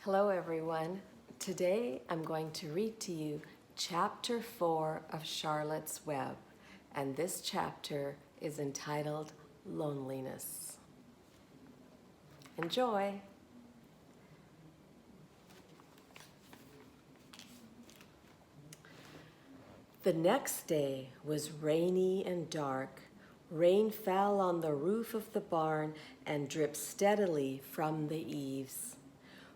Hello everyone. Today I'm going to read to you chapter 4 of Charlotte's Web, and this chapter is entitled Loneliness. Enjoy! The next day was rainy and dark. Rain fell on the roof of the barn and dripped steadily from the eaves.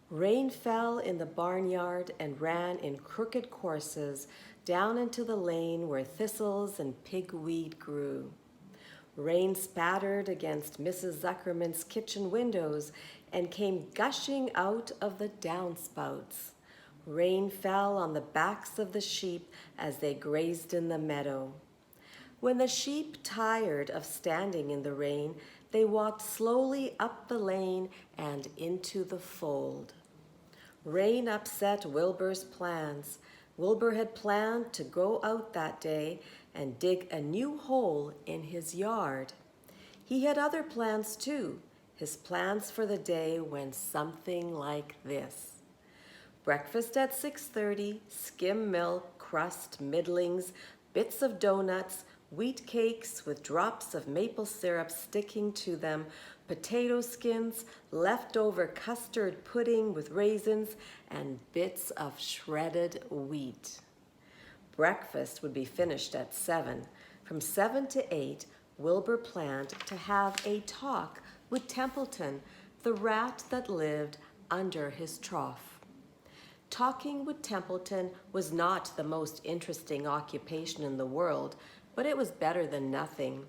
Rain fell in the barnyard and ran in crooked courses down into the lane where thistles and pigweed grew. Rain spattered against Mrs. Zuckerman's kitchen windows and came gushing out of the downspouts. Rain fell on the backs of the sheep as they grazed in the meadow. When the sheep tired of standing in the rain, they walked slowly up the lane and into the fold. Rain upset Wilbur's plans. Wilbur had planned to go out that day and dig a new hole in his yard. He had other plans too. His plans for the day went something like this. Breakfast at 6:30, skim milk, crust, middlings, bits of donuts, wheat cakes with drops of maple syrup sticking to them, potato skins, leftover custard pudding with raisins, and bits of shredded wheat. Breakfast would be finished at 7. From 7 to 8, Wilbur planned to have a talk with Templeton, the rat that lived under his trough. Talking with Templeton was not the most interesting occupation in the world, but it was better than nothing.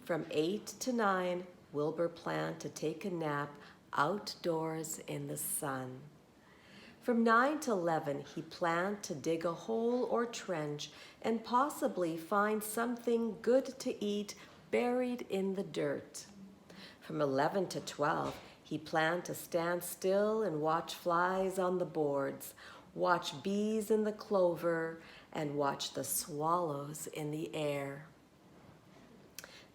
From 8 to 9, Wilbur planned to take a nap outdoors in the sun. From 9 to 11, he planned to dig a hole or trench and possibly find something good to eat buried in the dirt. From 11 to 12, he planned to stand still and watch flies on the boards, watch bees in the clover, and watch the swallows in the air.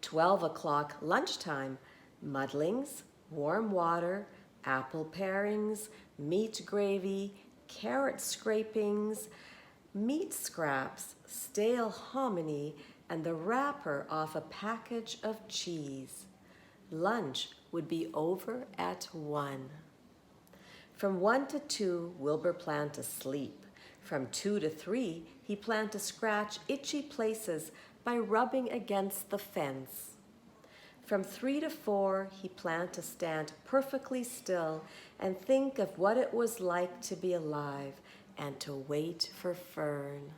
12 o'clock, lunchtime, muddlings, warm water, apple parings, meat gravy, carrot scrapings, meat scraps, stale hominy, and the wrapper off a package of cheese. Lunch would be over at 1. From 1 to 2, Wilbur planned to sleep. From 2 to 3, he planned to scratch itchy places by rubbing against the fence. From 3 to 4, he planned to stand perfectly still and think of what it was like to be alive and to wait for Fern.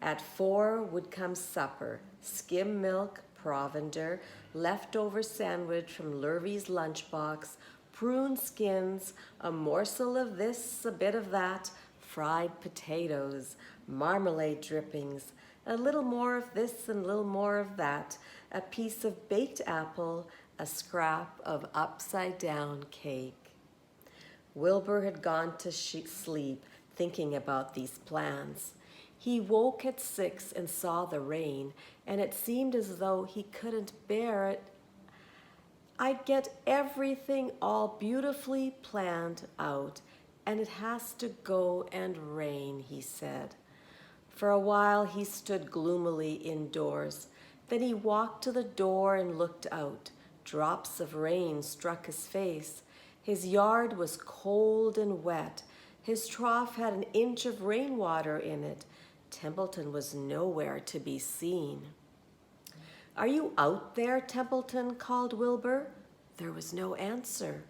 At 4 would come supper, skim milk, provender, leftover sandwich from Lurvy's lunchbox, prune skins, a morsel of this, a bit of that, fried potatoes, marmalade drippings, a little more of this and a little more of that, a piece of baked apple, a scrap of upside-down cake. Wilbur had gone to sleep thinking about these plans. He woke at 6 and saw the rain, and it seemed as though he couldn't bear it. I'd get everything all beautifully planned out, and it has to go and rain, he said. For a while he stood gloomily indoors. Then he walked to the door and looked out. Drops of rain struck his face. His yard was cold and wet. His trough had an inch of rainwater in it. Templeton was nowhere to be seen. "Are you out there, Templeton?" called Wilbur. There was no answer.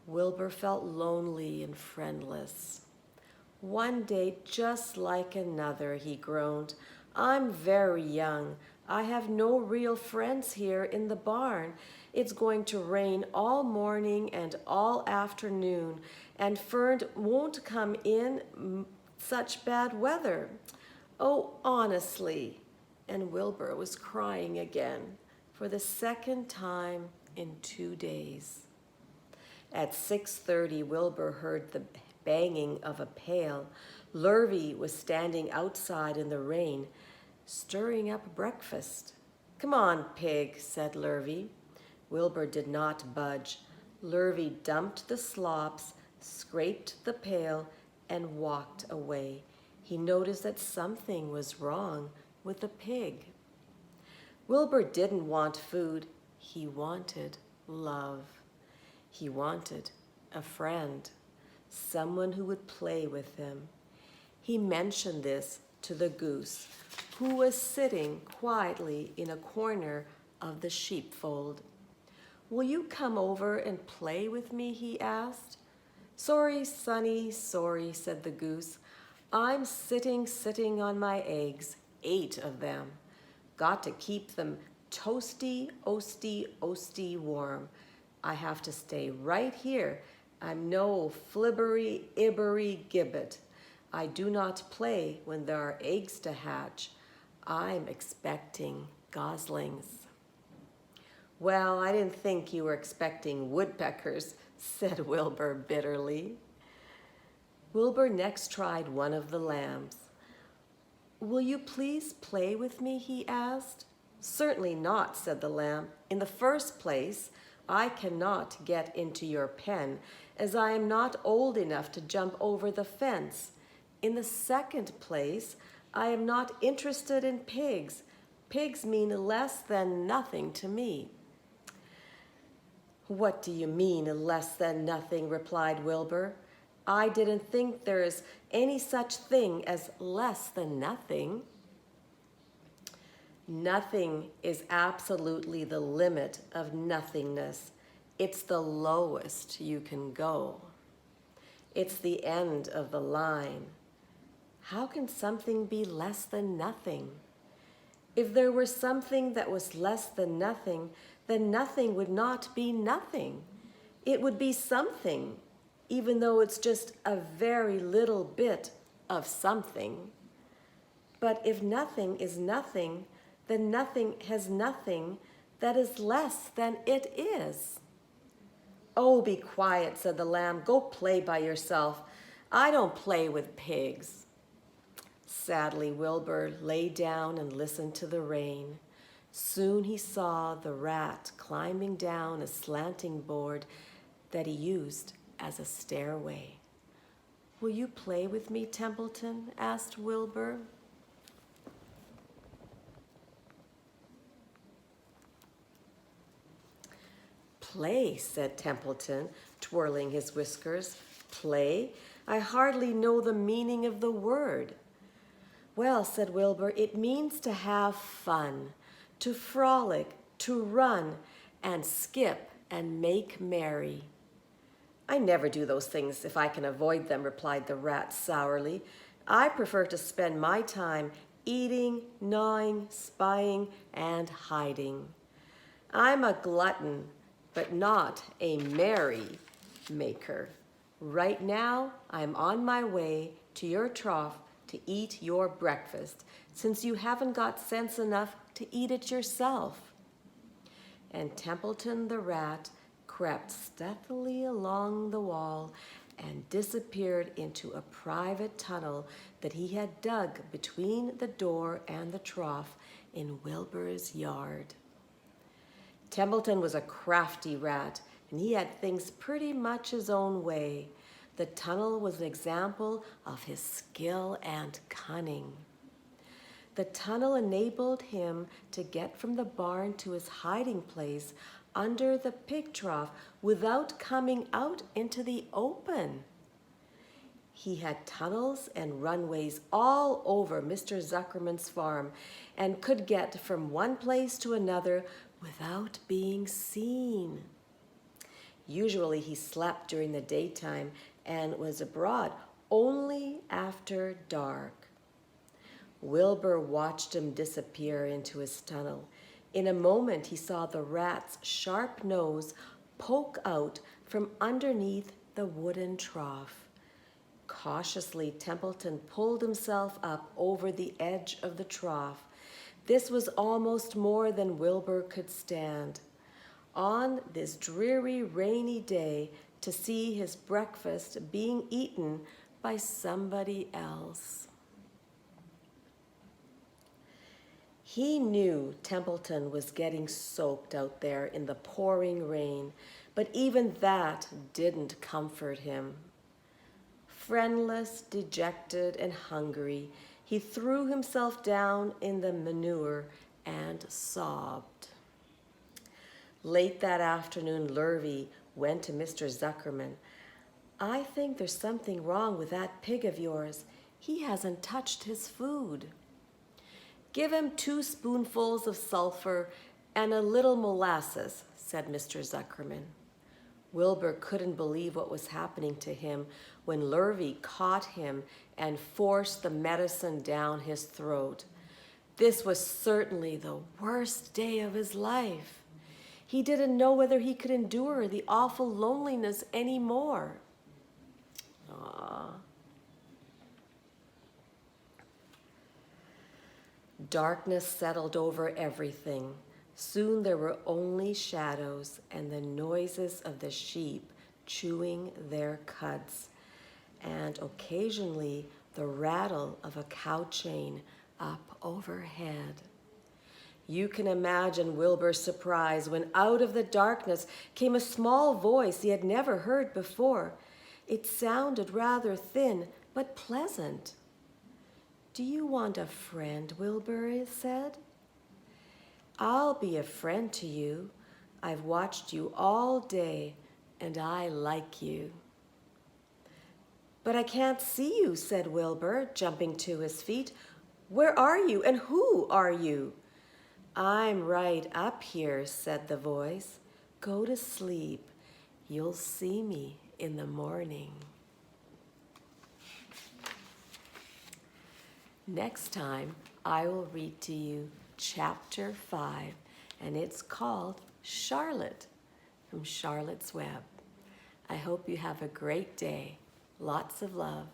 Wilbur felt lonely and friendless. "One day just like another," he groaned. "I'm very young. I have no real friends here in the barn. It's going to rain all morning and all afternoon, and Fern won't come in such bad weather. Oh, honestly." And Wilbur was crying again for the second time in 2 days. At 6:30, Wilbur heard the banging of a pail. Lurvy was standing outside in the rain, stirring up breakfast. "Come on, pig," said Lurvy. Wilbur did not budge. Lurvy dumped the slops, scraped the pail, and walked away. He noticed that something was wrong with the pig. Wilbur didn't want food. He wanted love. He wanted a friend, someone who would play with him. He mentioned this to the goose, who was sitting quietly in a corner of the sheepfold. "Will you come over and play with me?" he asked. "Sorry, Sonny, sorry," said the goose. "I'm sitting on my eggs, 8 of them. Got to keep them toasty warm. I have to stay right here. I'm no flibbery gibbet. I do not play when there are eggs to hatch. I'm expecting goslings." "Well, I didn't think you were expecting woodpeckers," said Wilbur bitterly. Wilbur next tried one of the lambs. "Will you please play with me?" he asked. "Certainly not," said the lamb. "In the first place, I cannot get into your pen, as I am not old enough to jump over the fence. In the second place, I am not interested in pigs. Pigs mean less than nothing to me." "What do you mean, less than nothing?" replied Wilbur. "I didn't think there is any such thing as less than nothing." Nothing is absolutely the limit of nothingness. It's the lowest you can go. It's the end of the line. How can something be less than nothing? If there were something that was less than nothing, then nothing would not be nothing. It would be something, even though it's just a very little bit of something. But if nothing is nothing, then nothing has nothing that is less than it is. "Oh, be quiet," said the lamb. "Go play by yourself. I don't play with pigs." Sadly, Wilbur lay down and listened to the rain. Soon he saw the rat climbing down a slanting board that he used as a stairway. "Will you play with me, Templeton?" asked Wilbur. "Play," said Templeton, twirling his whiskers. "Play? I hardly know the meaning of the word." "Well," said Wilbur, "it means to have fun, to frolic, to run, and skip and make merry." "I never do those things if I can avoid them," replied the rat sourly. "I prefer to spend my time eating, gnawing, spying, and hiding. I'm a glutton, but not a merry maker. Right now, I'm on my way to your trough to eat your breakfast, since you haven't got sense enough to eat it yourself." And Templeton the rat crept stealthily along the wall and disappeared into a private tunnel that he had dug between the door and the trough in Wilbur's yard. Templeton was a crafty rat, and he had things pretty much his own way. The tunnel was an example of his skill and cunning. The tunnel enabled him to get from the barn to his hiding place under the pig trough without coming out into the open. He had tunnels and runways all over Mr. Zuckerman's farm and could get from one place to another without being seen. Usually he slept during the daytime and was abroad only after dark. Wilbur watched him disappear into his tunnel. In a moment he saw the rat's sharp nose poke out from underneath the wooden trough. Cautiously, Templeton pulled himself up over the edge of the trough. This was almost more than Wilbur could stand. On this dreary, rainy day, to see his breakfast being eaten by somebody else. He knew Templeton was getting soaked out there in the pouring rain, but even that didn't comfort him. Friendless, dejected, and hungry, he threw himself down in the manure and sobbed. Late that afternoon, Lurvy went to Mr. Zuckerman. "I think there's something wrong with that pig of yours. He hasn't touched his food." "Give him 2 spoonfuls of sulfur and a little molasses," said Mr. Zuckerman. Wilbur couldn't believe what was happening to him when Lurvy caught him and forced the medicine down his throat. This was certainly the worst day of his life. He didn't know whether he could endure the awful loneliness anymore. Darkness settled over everything. Soon there were only shadows and the noises of the sheep chewing their cuds, and occasionally the rattle of a cow chain up overhead. You can imagine Wilbur's surprise when out of the darkness came a small voice he had never heard before. It sounded rather thin, but pleasant. "Do you want a friend, Wilbur?" it said. "I'll be a friend to you. I've watched you all day, and I like you." "But I can't see you," said Wilbur, jumping to his feet. "Where are you, and who are you?" "I'm right up here," said the voice. "Go to sleep. You'll see me in the morning." Next time, I will read to you Chapter 5, and it's called Charlotte from Charlotte's Web. I hope you have a great day. Lots of love.